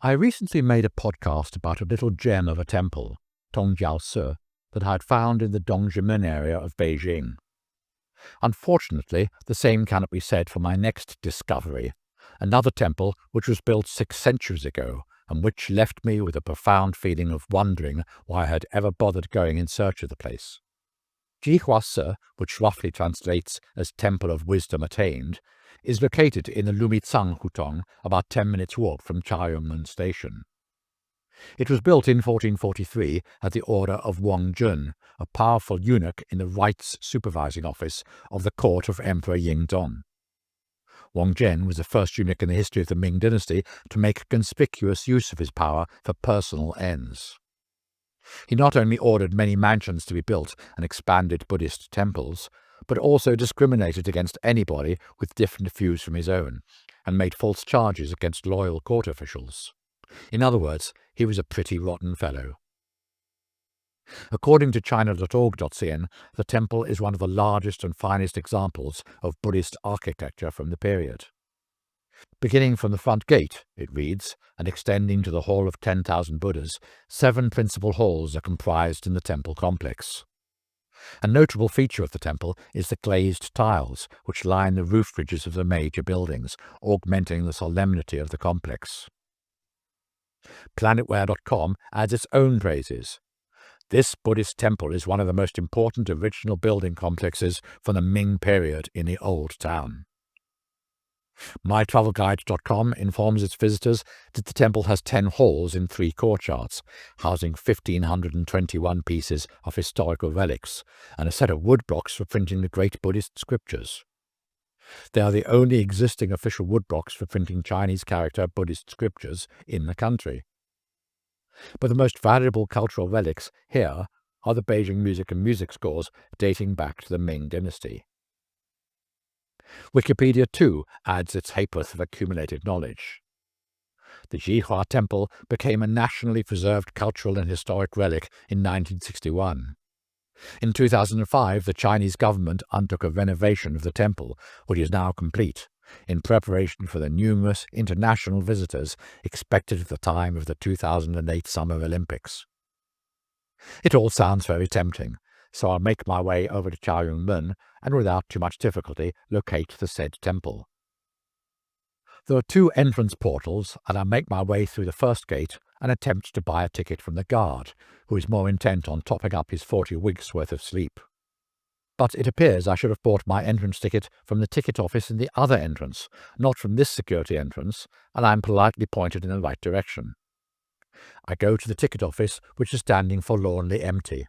I recently made a podcast about a little gem of a temple, ZhihuaSi, that I had found in the Dongzhimen area of Beijing. Unfortunately, the same cannot be said for my next discovery, another temple which was built 6 centuries ago and which left me with a profound feeling of wondering why I had ever bothered going in search of the place. ZhihuaSi, which roughly translates as Temple of Wisdom Attained, is located in the Lumicang Hutong, about 10 minutes' walk from Chaoyunmen Station. It was built in 1443 at the order of Wang Jun, a powerful eunuch in the rights supervising office of the court of Emperor Yingdong. Wang Jun was the first eunuch in the history of the Ming dynasty to make conspicuous use of his power for personal ends. He not only ordered many mansions to be built and expanded Buddhist temples, but also discriminated against anybody with different views from his own, and made false charges against loyal court officials. In other words, he was a pretty rotten fellow. According to China.org.cn, the temple is one of the largest and finest examples of Buddhist architecture from the period. Beginning from the front gate, it reads, and extending to the Hall of 10,000 Buddhas, 7 principal halls are comprised in the temple complex. A notable feature of the temple is the glazed tiles, which line the roof ridges of the major buildings, augmenting the solemnity of the complex. Planetware.com adds its own praises. This Buddhist temple is one of the most important original building complexes from the Ming period in the Old Town. MyTravelGuide.com informs its visitors that the temple has 10 halls in 3 courtyards, housing 1,521 pieces of historical relics, and a set of woodblocks for printing the great Buddhist scriptures. They are the only existing official woodblocks for printing Chinese character Buddhist scriptures in the country. But the most valuable cultural relics here are the Beijing music scores dating back to the Ming dynasty. Wikipedia, too, adds its ha'porth of accumulated knowledge. The Zhihua Temple became a nationally preserved cultural and historic relic in 1961. In 2005, the Chinese government undertook a renovation of the temple, which is now complete, in preparation for the numerous international visitors expected at the time of the 2008 Summer Olympics. It all sounds very tempting, so I'll make my way over to Chaoyunmen and without too much difficulty locate the said temple. There are 2 entrance portals, and I make my way through the first gate and attempt to buy a ticket from the guard, who is more intent on topping up his 40 weeks' worth of sleep. But it appears I should have bought my entrance ticket from the ticket office in the other entrance, not from this security entrance, and I am politely pointed in the right direction. I go to the ticket office, which is standing forlornly empty.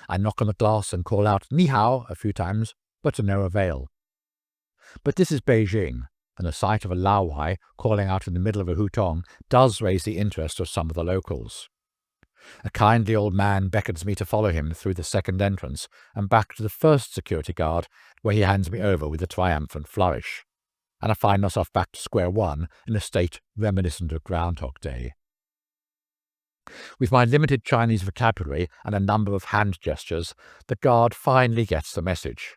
I knock on the glass and call out "Ni hao" a few times, but to no avail. But this is Beijing, and the sight of a Laowai calling out in the middle of a hutong does raise the interest of some of the locals. A kindly old man beckons me to follow him through the second entrance and back to the first security guard, where he hands me over with a triumphant flourish, and I find myself back to square one in a state reminiscent of Groundhog Day. With my limited Chinese vocabulary and a number of hand gestures, the guard finally gets the message.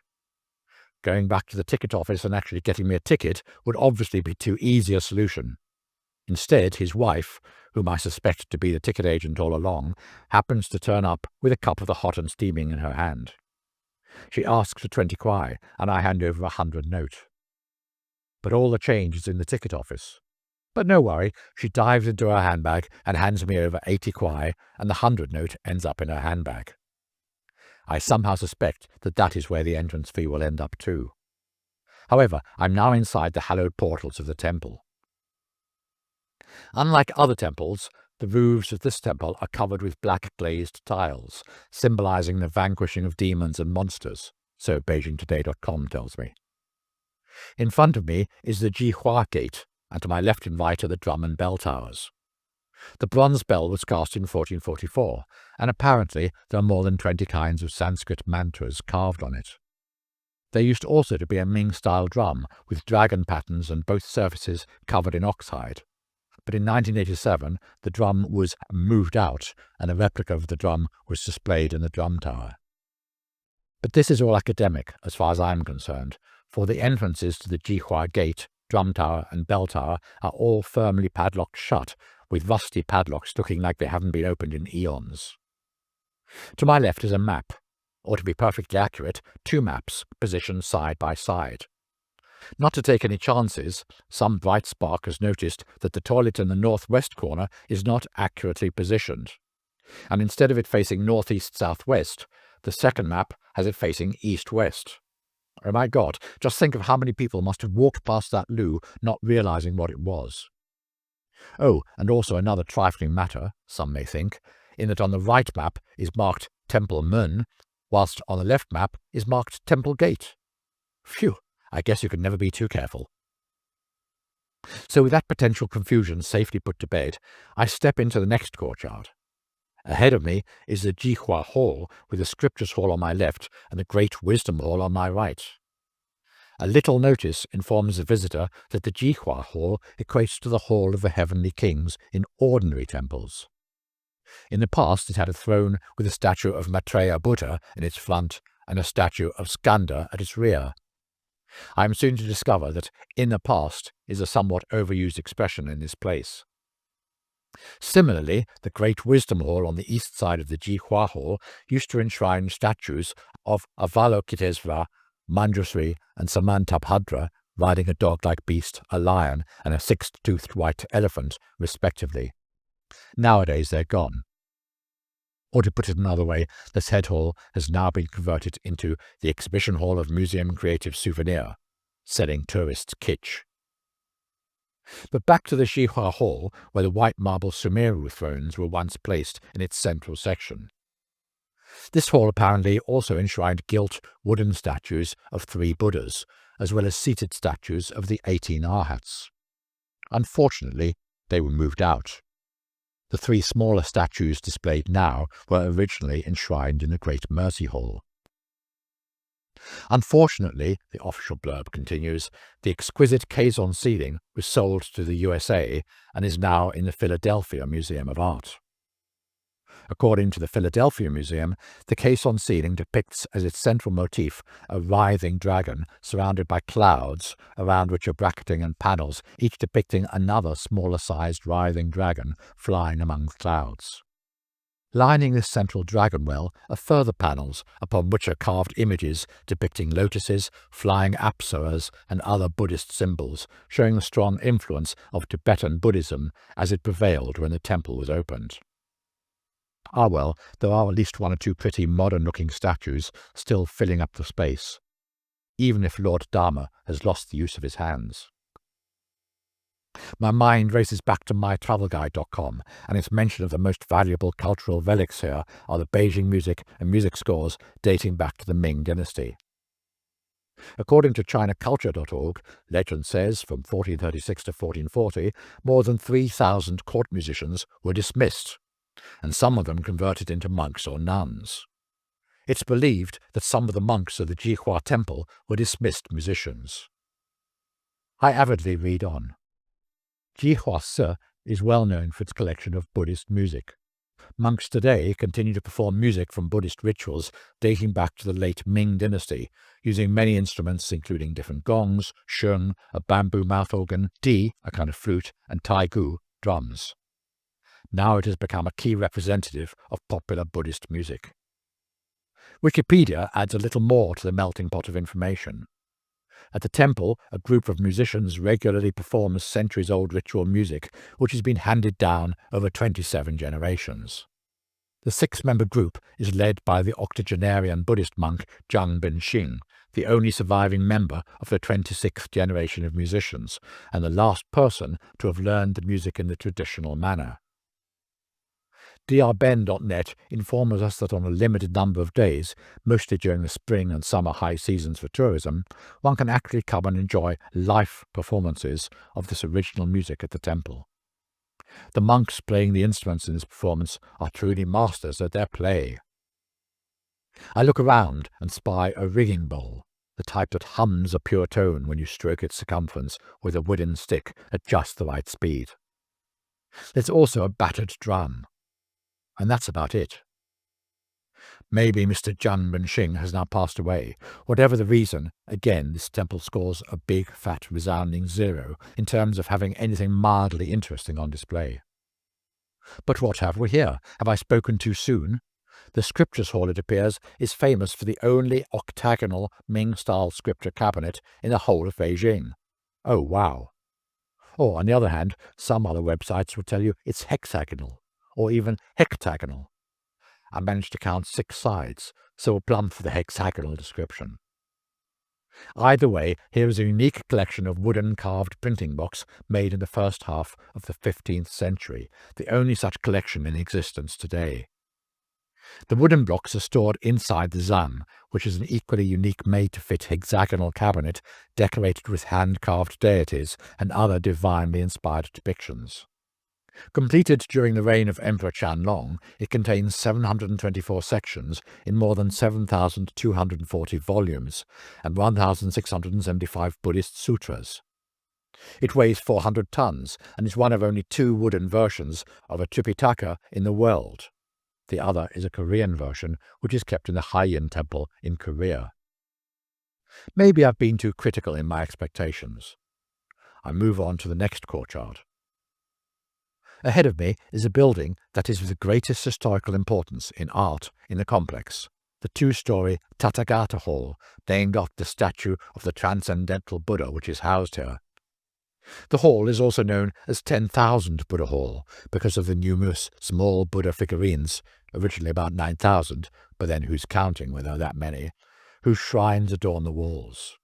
Going back to the ticket office and actually getting me a ticket would obviously be too easy a solution. Instead, his wife, whom I suspect to be the ticket agent all along, happens to turn up with a cup of the hot and steaming in her hand. She asks for 20 kwai, and I hand over 100 note. But all the change is in the ticket office. But no worry, she dives into her handbag and hands me over 80 kwai, and the 100 note ends up in her handbag. I somehow suspect that that is where the entrance fee will end up too. However, I'm now inside the hallowed portals of the temple. Unlike other temples, the roofs of this temple are covered with black glazed tiles, symbolizing the vanquishing of demons and monsters, so BeijingToday.com tells me. In front of me is the Zhihua Gate, and to my left and right are the drum and bell towers. The bronze bell was cast in 1444, and apparently there are more than 20 kinds of Sanskrit mantras carved on it. There used also to be a Ming-style drum with dragon patterns and both surfaces covered in oxhide. But in 1987, the drum was moved out, and a replica of the drum was displayed in the drum tower. But this is all academic, as far as I am concerned, for the entrances to the Zhihua Gate, drum tower and bell tower are all firmly padlocked shut, with rusty padlocks looking like they haven't been opened in eons. To my left is a map, or to be perfectly accurate, 2 maps positioned side by side. Not to take any chances, some bright spark has noticed that the toilet in the northwest corner is not accurately positioned, and instead of it facing northeast-southwest, the second map has it facing east-west. Oh my God, just think of how many people must have walked past that loo not realizing what it was. Oh, and also another trifling matter, some may think, in that on the right map is marked Temple Mun, whilst on the left map is marked Temple Gate. Phew, I guess you can never be too careful. So with that potential confusion safely put to bed, I step into the next courtyard. Ahead of me is the Zhihua Hall, with the Scriptures Hall on my left and the Great Wisdom Hall on my right. A little notice informs the visitor that the Zhihua Hall equates to the Hall of the Heavenly Kings in ordinary temples. In the past it had a throne with a statue of Maitreya Buddha in its front and a statue of Skanda at its rear. I am soon to discover that "in the past" is a somewhat overused expression in this place. Similarly, the Great Wisdom Hall on the east side of the Zhihua Hall used to enshrine statues of Avalokitesvara, Manjusri, and Samantabhadra riding a dog-like beast, a lion, and a 6-toothed white elephant, respectively. Nowadays they're gone. Or to put it another way, the said hall has now been converted into the Exhibition Hall of Museum Creative Souvenir, selling tourists kitsch. But back to the Zhihua Hall, where the white marble Sumeru thrones were once placed in its central section. This hall apparently also enshrined gilt wooden statues of 3 Buddhas, as well as seated statues of the 18 Arhats. Unfortunately, they were moved out. The 3 smaller statues displayed now were originally enshrined in the Great Mercy Hall. Unfortunately, the official blurb continues, the exquisite caisson ceiling was sold to the USA and is now in the Philadelphia Museum of Art. According to the Philadelphia Museum, the caisson ceiling depicts as its central motif a writhing dragon surrounded by clouds around which are bracketing and panels, each depicting another smaller-sized writhing dragon flying among the clouds. Lining this central dragon well are further panels upon which are carved images depicting lotuses, flying apsaras, and other Buddhist symbols, showing the strong influence of Tibetan Buddhism as it prevailed when the temple was opened. Ah well, there are at least 1 or 2 pretty modern-looking statues still filling up the space, even if Lord Dharma has lost the use of his hands. My mind races back to mytravelguide.com, and its mention of the most valuable cultural relics here are the Beijing music and music scores dating back to the Ming dynasty. According to ChinaCulture.org, legend says from 1436 to 1440, more than 3,000 court musicians were dismissed, and some of them converted into monks or nuns. It's believed that some of the monks of the Zhihua Temple were dismissed musicians. I avidly read on. ZhihuaSi is well known for its collection of Buddhist music. Monks today continue to perform music from Buddhist rituals dating back to the late Ming dynasty, using many instruments including different gongs, sheng, a bamboo mouth organ, di, a kind of flute, and taigu, drums. Now it has become a key representative of popular Buddhist music. Wikipedia adds a little more to the melting pot of information. At the temple, a group of musicians regularly performs centuries-old ritual music, which has been handed down over 27 generations. The 6-member group is led by the octogenarian Buddhist monk Zhang Benxing, the only surviving member of the 26th generation of musicians, and the last person to have learned the music in the traditional manner. drben.net informs us that on a limited number of days, mostly during the spring and summer high seasons for tourism, one can actually come and enjoy live performances of this original music at the temple. The monks playing the instruments in this performance are truly masters at their play. I look around and spy a ringing bowl, the type that hums a pure tone when you stroke its circumference with a wooden stick at just the right speed. There's also a battered drum. And that's about it. Maybe Mr. Zhang Benxing has now passed away. Whatever the reason, again this temple scores a big, fat, resounding 0 in terms of having anything mildly interesting on display. But what have we here? Have I spoken too soon? The Scriptures Hall, it appears, is famous for the only octagonal Ming-style scripture cabinet in the whole of Beijing. Oh, wow. Or, on the other hand, some other websites will tell you it's hexagonal, or even hectagonal. I managed to count 6 sides, so we'll plumb for the hexagonal description. Either way, here is a unique collection of wooden carved printing blocks made in the first half of the 15th century, the only such collection in existence today. The wooden blocks are stored inside the zan, which is an equally unique made-to-fit hexagonal cabinet decorated with hand-carved deities and other divinely inspired depictions. Completed during the reign of Emperor Qianlong, it contains 724 sections in more than 7,240 volumes and 1,675 Buddhist sutras. It weighs 400 tons and is one of only 2 wooden versions of a Tripitaka in the world. The other is a Korean version, which is kept in the Haiyin Temple in Korea. Maybe I've been too critical in my expectations. I move on to the next courtyard. Ahead of me is a building that is of the greatest historical importance in art in the complex, the 2-story Tathagata Hall, named after the statue of the Transcendental Buddha which is housed here. The hall is also known as 10,000 Buddha Hall because of the numerous small Buddha figurines, originally about 9,000, but then who's counting when there are that many, whose shrines adorn the walls.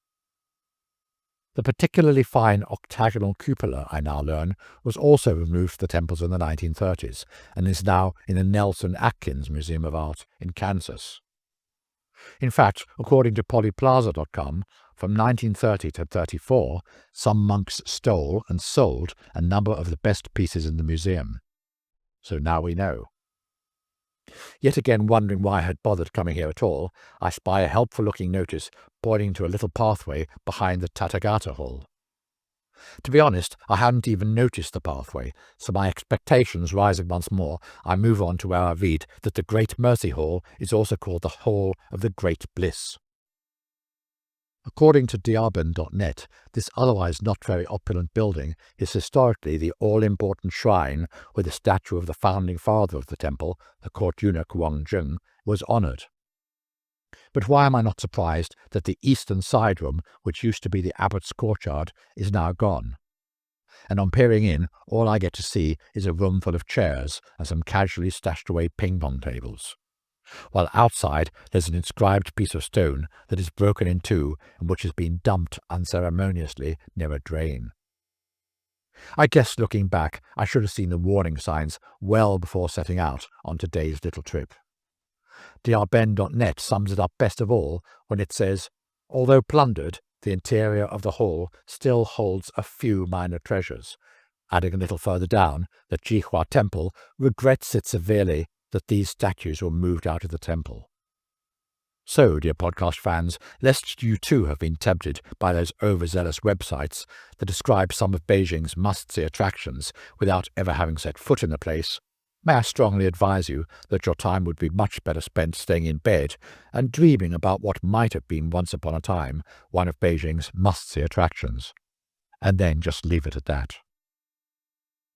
The particularly fine octagonal cupola, I now learn, was also removed from the temples in the 1930s and is now in the Nelson Atkins Museum of Art in Kansas. In fact, according to polyplaza.com, from 1930 to 34, some monks stole and sold a number of the best pieces in the museum. So now we know. Yet again wondering why I had bothered coming here at all, I spy a helpful-looking notice pointing to a little pathway behind the Tathagata Hall. To be honest, I hadn't even noticed the pathway, so my expectations rising once more, I move on to where I read that the Great Mercy Hall is also called the Hall of the Great Bliss. According to diarben.net, this otherwise not very opulent building is historically the all-important shrine where the statue of the founding father of the temple, the court eunuch Wang Jing, was honoured. But why am I not surprised that the eastern side room, which used to be the abbot's courtyard, is now gone? And on peering in, all I get to see is a room full of chairs and some casually stashed away ping-pong tables, while outside there's an inscribed piece of stone that is broken in two and which has been dumped unceremoniously near a drain. I guess looking back, I should have seen the warning signs well before setting out on today's little trip. diarben.net sums it up best of all when it says, although plundered, the interior of the hall still holds a few minor treasures, adding a little further down that Zhihua Temple regrets it severely that these statues were moved out of the temple. So, dear podcast fans, lest you too have been tempted by those overzealous websites that describe some of Beijing's must-see attractions without ever having set foot in the place, may I strongly advise you that your time would be much better spent staying in bed and dreaming about what might have been once upon a time one of Beijing's must-see attractions. And then just leave it at that.